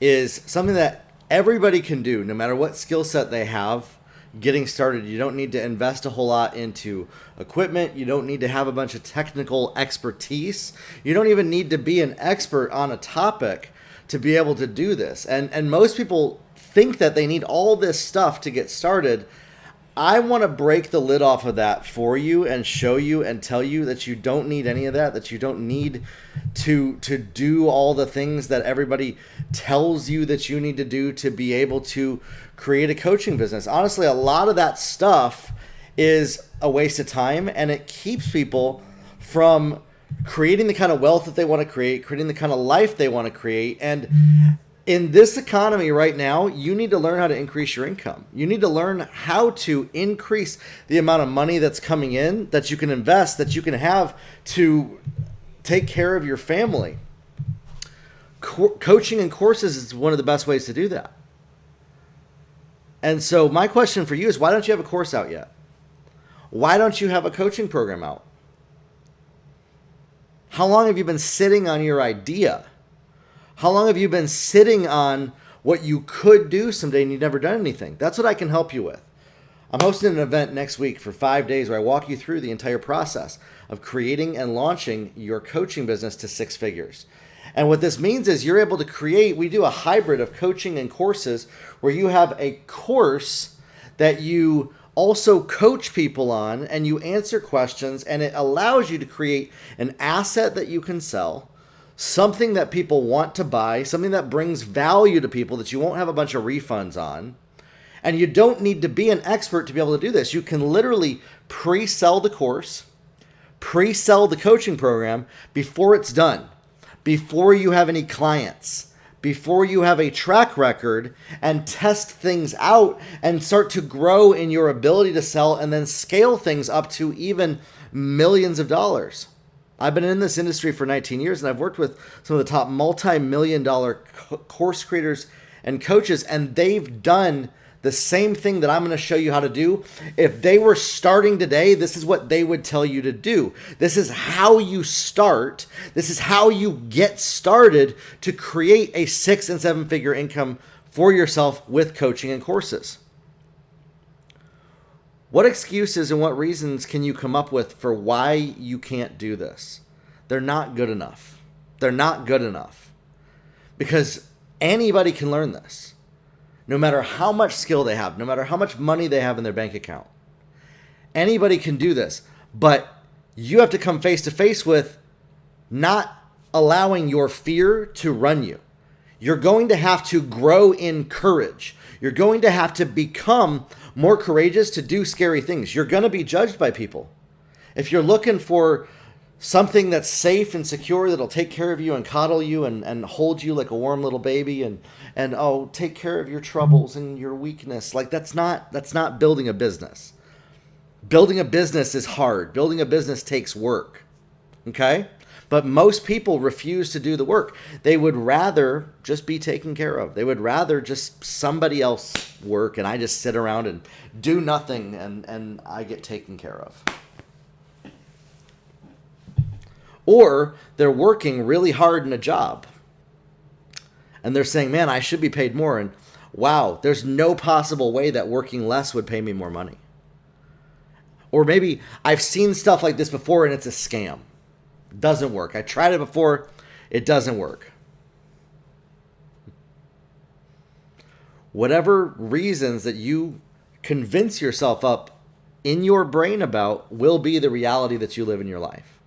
is something that everybody can do, no matter what skill set they have. Getting started, you don't need to invest a whole lot into equipment. You don't need to have a bunch of technical expertise. You don't even need to be an expert on a topic to be able to do this. And most people think that they need all this stuff to get started. I want to break the lid off of that for you and show you and tell you that you don't need any of that, that you don't need to do all the things that everybody tells you that you need to do to be able to create a coaching business. Honestly, a lot of that stuff is a waste of time, and it keeps people from creating the kind of wealth that they want to create, creating the kind of life they want to create. And in this economy right now, you need to learn how to increase your income. You need to learn how to increase the amount of money that's coming in, that you can invest, that you can have to take care of your family. Coaching and courses is one of the best ways to do that. And so my question for you is, why don't you have a course out yet? Why don't you have a coaching program out? How long have you been sitting on your idea? How long have you been sitting on what you could do someday and you've never done anything? That's what I can help you with. I'm hosting an event next week for 5 days where I walk you through the entire process of creating and launching your coaching business to 6 figures. And what this means is you're able to create, we do a hybrid of coaching and courses where you have a course that you also coach people on and you answer questions, and it allows you to create an asset that you can sell, something that people want to buy, something that brings value to people that you won't have a bunch of refunds on. And you don't need to be an expert to be able to do this. You can literally pre-sell the course, pre-sell the coaching program before it's done, before you have any clients, before you have a track record, and test things out and start to grow in your ability to sell and then scale things up to even millions of dollars. I've been in this industry for 19 years, and I've worked with some of the top multi-million-dollar course creators and coaches, and they've done the same thing that I'm going to show you how to do. If they were starting today, this is what they would tell you to do. This is how you start. This is how you get started to create a 6 and 7 figure income for yourself with coaching and courses. What excuses and what reasons can you come up with for why you can't do this? They're not good enough. They're not good enough. Because anybody can learn this. No matter how much skill they have, no matter how much money they have in their bank account. Anybody can do this. But you have to come face to face with not allowing your fear to run you. You're going to have to grow in courage. You're going to have to become more courageous to do scary things. You're going to be judged by people. If you're looking for something that's safe and secure, that'll take care of you and coddle you and hold you like a warm little baby and take care of your troubles and your weakness, like that's not building a business. Building a business is hard. Building a business takes work. Okay? But most people refuse to do the work. They would rather just be taken care of. They would rather just somebody else work and I just sit around and do nothing and I get taken care of. Or they're working really hard in a job and they're saying, man, I should be paid more. And wow, there's no possible way that working less would pay me more money. Or maybe I've seen stuff like this before and it's a scam. Doesn't work. I tried it before. It doesn't work. Whatever reasons that you convince yourself up in your brain about will be the reality that you live in your life.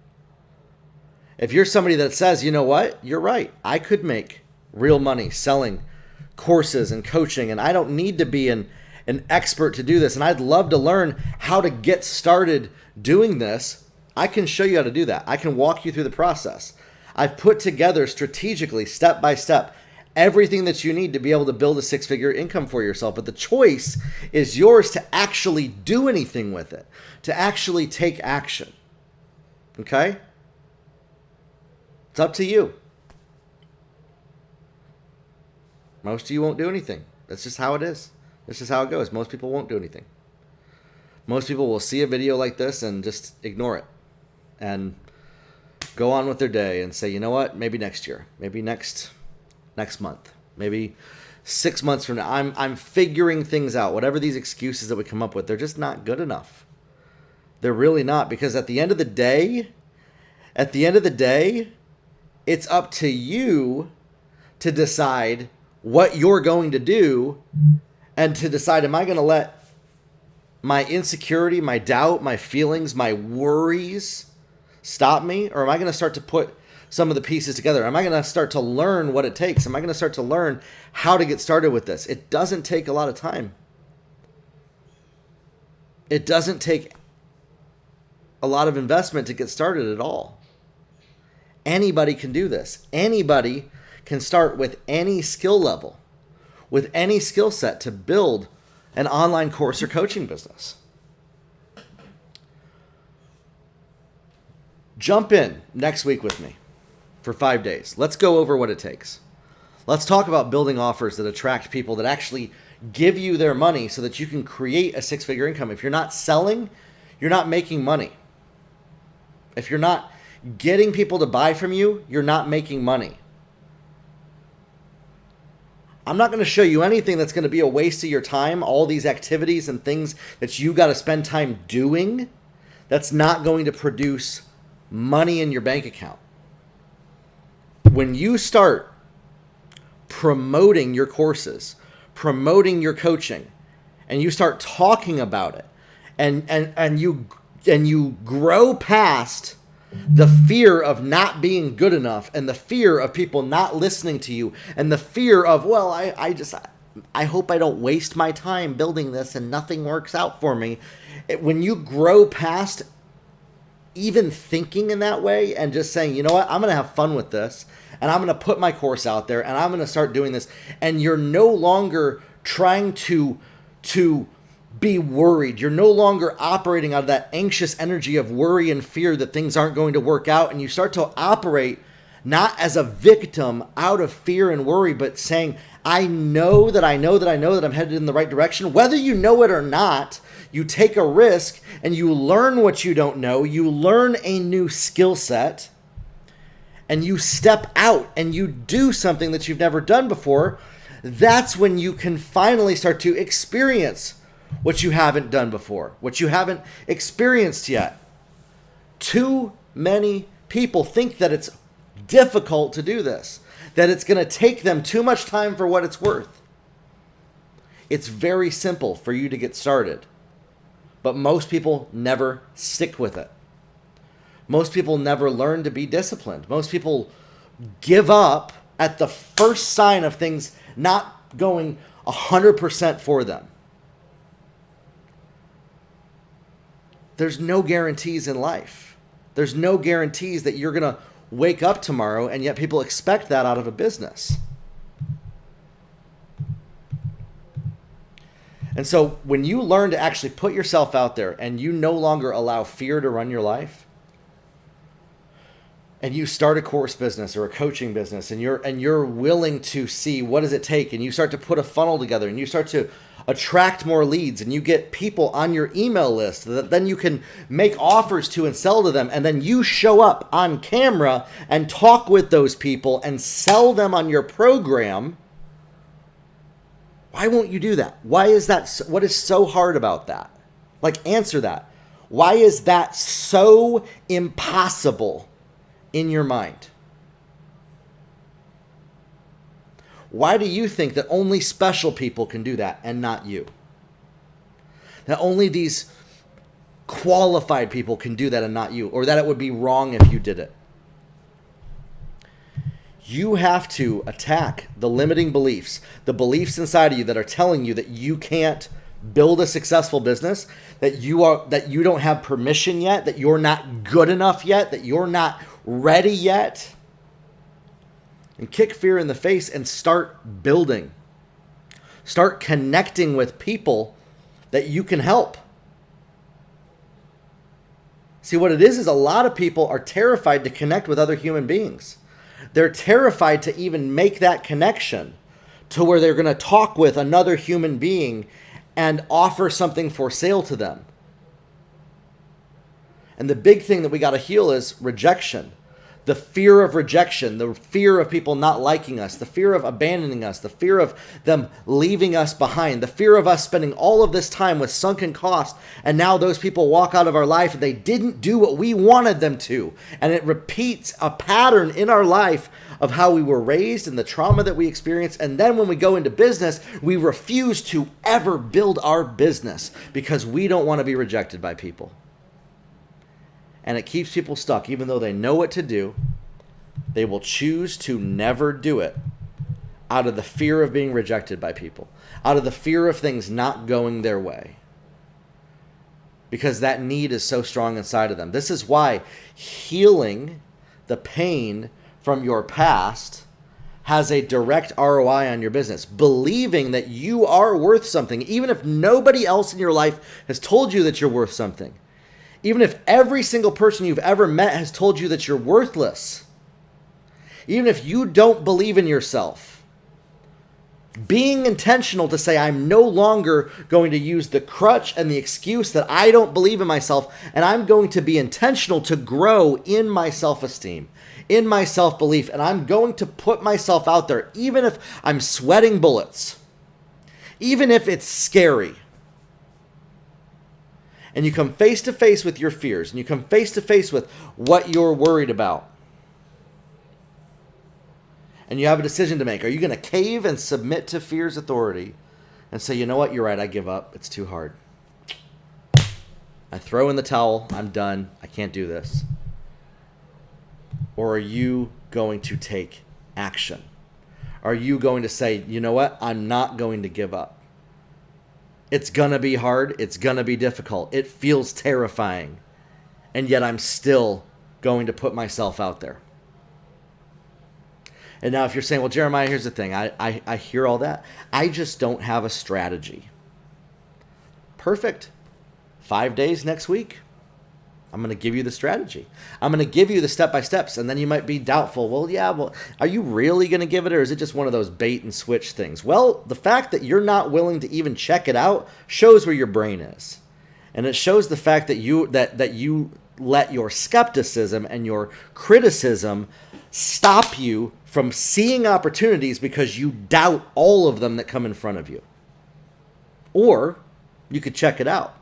If you're somebody that says, you know what, you're right, I could make real money selling courses and coaching, and I don't need to be an expert to do this, and I'd love to learn how to get started doing this, I can show you how to do that. I can walk you through the process. I've put together strategically, step by step, everything that you need to be able to build a 6-figure income for yourself. But the choice is yours to actually do anything with it, to actually take action. Okay? It's up to you. Most of you won't do anything. That's just how it is. That's just how it goes. Most people won't do anything. Most people will see a video like this and just ignore it and go on with their day and say, you know what, maybe next year, maybe next month, maybe 6 months from now. I'm figuring things out. Whatever these excuses that we come up with, they're just not good enough. They're really not, because at the end of the day, it's up to you to decide what you're going to do, and to decide, am I going to let my insecurity, my doubt, my feelings, my worries stop me? Or am I going to start to put some of the pieces together? Am I going to start to learn what it takes? Am I going to start to learn how to get started with this? It doesn't take a lot of time. It doesn't take a lot of investment to get started at all. Anybody can do this. Anybody can start with any skill level, with any skill set, to build an online course or coaching business. Jump in next week with me for 5 days. Let's go over what it takes. Let's talk about building offers that attract people, that actually give you their money so that you can create a six-figure income. If you're not selling, you're not making money. If you're not getting people to buy from you, you're not making money. I'm not going to show you anything that's going to be a waste of your time, all these activities and things that you got to spend time doing, that's not going to produce money in your bank account. When you start promoting your courses, promoting your coaching, and you start talking about it, and you grow past the fear of not being good enough, and the fear of people not listening to you, and the fear of, well, I hope I don't waste my time building this and nothing works out for me. When you grow past even thinking in that way and just saying, you know what, I'm going to have fun with this, and I'm going to put my course out there, and I'm going to start doing this, and you're no longer trying to be worried. You're no longer operating out of that anxious energy of worry and fear that things aren't going to work out, and you start to operate not as a victim out of fear and worry, but saying, I know that I'm headed in the right direction. Whether you know it or not, you take a risk and you learn what you don't know. You learn a new skill set, and you step out and you do something that you've never done before. That's when you can finally start to experience what you haven't done before, what you haven't experienced yet. Too many people think that it's difficult to do this, that it's going to take them too much time for what it's worth. It's very simple for you to get started, but most people never stick with it. Most people never learn to be disciplined. Most people give up at the first sign of things not going 100% for them. There's no guarantees in life. There's no guarantees that you're going to wake up tomorrow, and yet people expect that out of a business. And so when you learn to actually put yourself out there, and you no longer allow fear to run your life, and you start a course business or a coaching business, and you're willing to see what does it take, and you start to put a funnel together, and you start to attract more leads, and you get people on your email list that then you can make offers to and sell to them, and then you show up on camera and talk with those people and sell them on your program. Why won't you do that? Why is that? What is so hard about that? Like, answer that. Why is that so impossible in your mind? Why do you think that only special people can do that and not you? That only these qualified people can do that and not you, or that it would be wrong if you did it? You have to attack the limiting beliefs, the beliefs inside of you that are telling you that you can't build a successful business, that you don't have permission yet, that you're not good enough yet, that you're not ready yet. And kick fear in the face and start building. Start connecting with people that you can help. See, what it is a lot of people are terrified to connect with other human beings. They're terrified to even make that connection to where they're going to talk with another human being and offer something for sale to them. And the big thing that we got to heal is rejection. The fear of rejection, the fear of people not liking us, the fear of abandoning us, the fear of them leaving us behind, the fear of us spending all of this time with sunken cost, and now those people walk out of our life and they didn't do what we wanted them to. And it repeats a pattern in our life of how we were raised and the trauma that we experienced. And then when we go into business, we refuse to ever build our business because we don't want to be rejected by people. And it keeps people stuck. Even though they know what to do, they will choose to never do it out of the fear of being rejected by people, out of the fear of things not going their way, because that need is so strong inside of them. This is why healing the pain from your past has a direct ROI on your business. Believing that you are worth something, even if nobody else in your life has told you that you're worth something. Even if every single person you've ever met has told you that you're worthless. Even if you don't believe in yourself. Being intentional to say, I'm no longer going to use the crutch and the excuse that I don't believe in myself, and I'm going to be intentional to grow in my self-esteem, in my self-belief, and I'm going to put myself out there, even if I'm sweating bullets, even if it's scary. And you come face to face with your fears, and you come face to face with what you're worried about. And you have a decision to make. Are you going to cave and submit to fear's authority and say, you know what, you're right, I give up. It's too hard. I throw in the towel. I'm done. I can't do this. Or are you going to take action? Are you going to say, you know what, I'm not going to give up? It's going to be hard. It's going to be difficult. It feels terrifying. And yet I'm still going to put myself out there. And now if you're saying, well, Jeremiah, here's the thing. I hear all that. I just don't have a strategy. Perfect. 5 days next week. I'm going to give you the strategy. I'm going to give you the step-by-steps, and then you might be doubtful. Well, are you really going to give it, or is it just one of those bait and switch things? Well, the fact that you're not willing to even check it out shows where your brain is. And it shows the fact that you let your skepticism and your criticism stop you from seeing opportunities because you doubt all of them that come in front of you. Or you could check it out.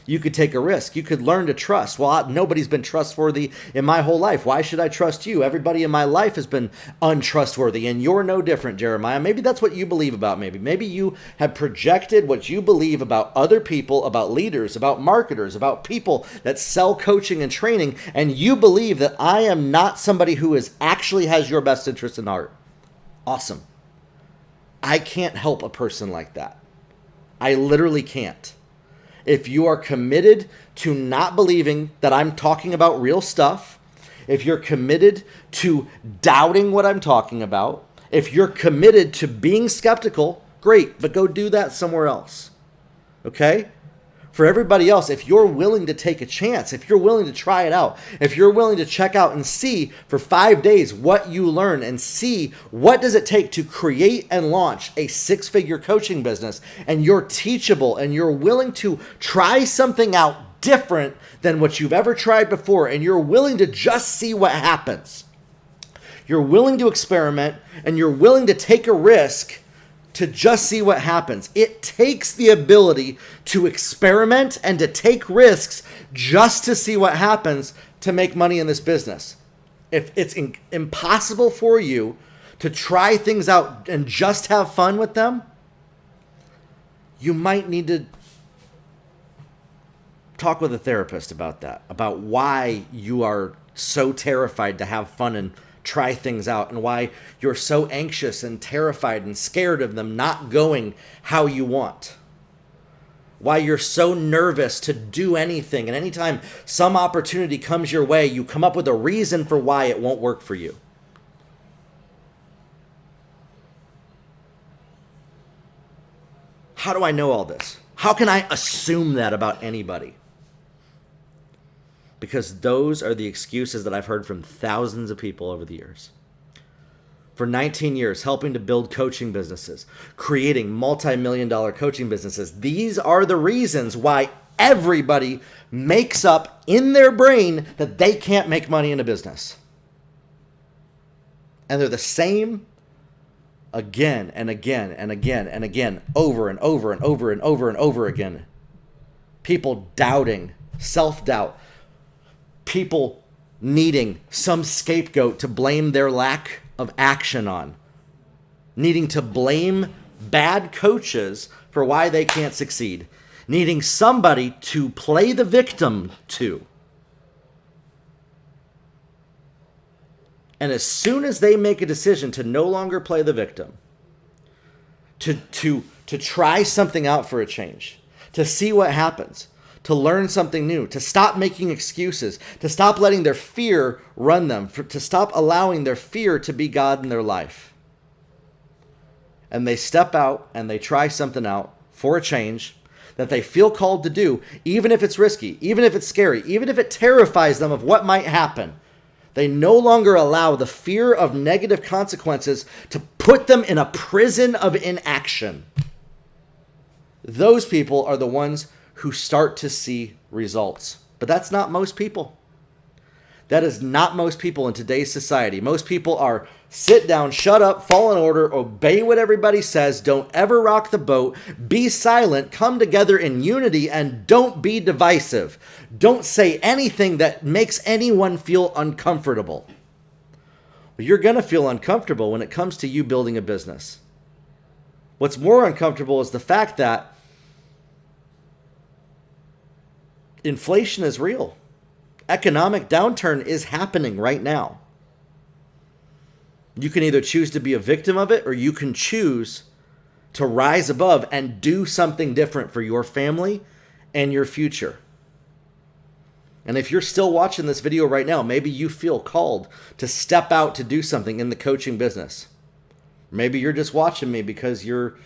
You could take a risk. You could learn to trust. Well, nobody's been trustworthy in my whole life. Why should I trust you? Everybody in my life has been untrustworthy, and you're no different, Jeremiah. Maybe that's what you believe about me. Maybe you have projected what you believe about other people, about leaders, about marketers, about people that sell coaching and training, and you believe that I am not somebody who actually has your best interest in heart. Awesome. I can't help a person like that. I literally can't. If you are committed to not believing that I'm talking about real stuff, if you're committed to doubting what I'm talking about, if you're committed to being skeptical, great, but go do that somewhere else. Okay? For everybody else, if you're willing to take a chance, if you're willing to try it out, if you're willing to check out and see for 5 days what you learn and see what does it take to create and launch a 6-figure coaching business, and you're teachable and you're willing to try something out different than what you've ever tried before, and you're willing to just see what happens. You're willing to experiment and you're willing to take a risk to just see what happens. It takes the ability to experiment and to take risks just to see what happens to make money in this business. If it's impossible for you to try things out and just have fun with them, you might need to talk with a therapist about that, about why you are so terrified to have fun and try things out, and why you're so anxious and terrified and scared of them not going how you want. Why you're so nervous to do anything, and anytime some opportunity comes your way, you come up with a reason for why it won't work for you. How do I know all this? How can I assume that about anybody? Because those are the excuses that I've heard from thousands of people over the years. For 19 years, helping to build coaching businesses, creating multi-million-dollar coaching businesses. These are the reasons why everybody makes up in their brain that they can't make money in a business. And they're the same again and again and again and again, over and over and over and over and over again. People doubting, self-doubt, people needing some scapegoat to blame their lack of action on, needing to blame bad coaches for why they can't succeed, needing somebody to play the victim to. And as soon as they make a decision to no longer play the victim, to try something out for a change, to see what happens, to learn something new, to stop making excuses, to stop letting their fear run them, to stop allowing their fear to be God in their life. And they step out and they try something out for a change that they feel called to do, even if it's risky, even if it's scary, even if it terrifies them of what might happen. They no longer allow the fear of negative consequences to put them in a prison of inaction. Those people are the ones who start to see results. But that's not most people. That is not most people in today's society. Most people are sit down, shut up, fall in order, obey what everybody says, don't ever rock the boat, be silent, come together in unity, and don't be divisive. Don't say anything that makes anyone feel uncomfortable. Well, you're going to feel uncomfortable when it comes to you building a business. What's more uncomfortable is the fact that inflation is real. Economic downturn is happening right now. You can either choose to be a victim of it, or you can choose to rise above and do something different for your family and your future. And if you're still watching this video right now, maybe you feel called to step out to do something in the coaching business. Maybe you're just watching me because you're,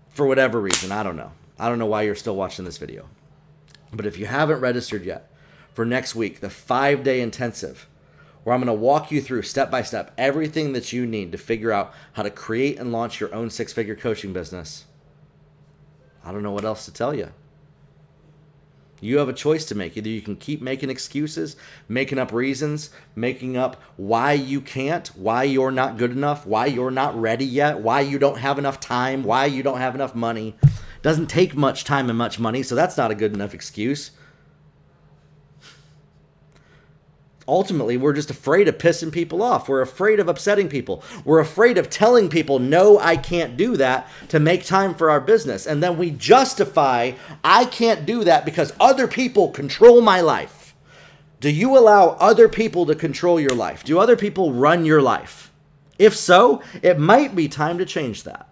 for whatever reason, I don't know. I don't know why you're still watching this video. But if you haven't registered yet for next week, the 5-day intensive, where I'm going to walk you through step by step everything that you need to figure out how to create and launch your own 6-figure coaching business, I don't know what else to tell you. You have a choice to make. Either you can keep making excuses, making up reasons, making up why you can't, why you're not good enough, why you're not ready yet, why you don't have enough time, why you don't have enough money. Doesn't take much time and much money, so that's not a good enough excuse. Ultimately, we're just afraid of pissing people off. We're afraid of upsetting people. We're afraid of telling people, no, I can't do that, to make time for our business. And then we justify, I can't do that because other people control my life. Do you allow other people to control your life? Do other people run your life? If so, it might be time to change that.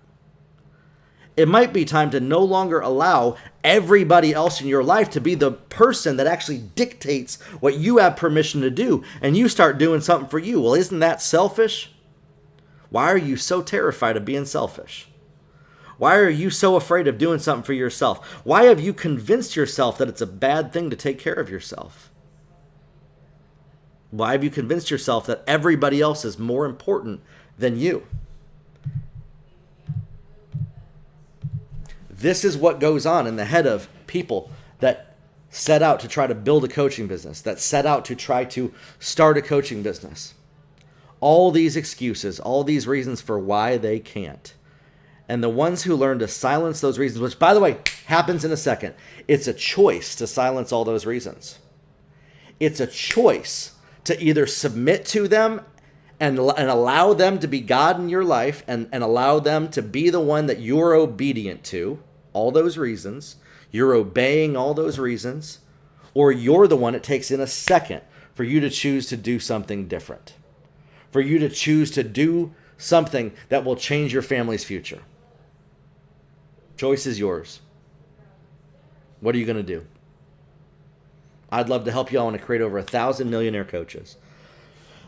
It might be time to no longer allow everybody else in your life to be the person that actually dictates what you have permission to do, and you start doing something for you. Well, isn't that selfish? Why are you so terrified of being selfish? Why are you so afraid of doing something for yourself? Why have you convinced yourself that it's a bad thing to take care of yourself? Why have you convinced yourself that everybody else is more important than you? This is what goes on in the head of people that set out to try to build a coaching business, that set out to try to start a coaching business. All these excuses, all these reasons for why they can't. And the ones who learn to silence those reasons, which, by the way, happens in a second, it's a choice to silence all those reasons. It's a choice to either submit to them and allow them to be God in your life, and allow them to be the one that you're obedient to, all those reasons, you're obeying all those reasons, or you're the one it takes in a second for you to choose to do something different, for you to choose to do something that will change your family's future. Choice is yours. What are you going to do? I'd love to help you. I want to create over 1,000 millionaire coaches.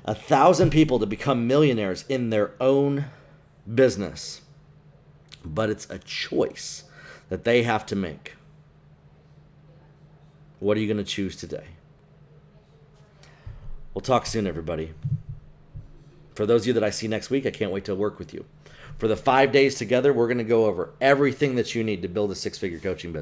1,000 people to become millionaires in their own business. But it's a choice that they have to make. What are you going to choose today? We'll talk soon, everybody. For those of you that I see next week, I can't wait to work with you. For the 5 days together, we're going to go over everything that you need to build a 6-figure coaching business.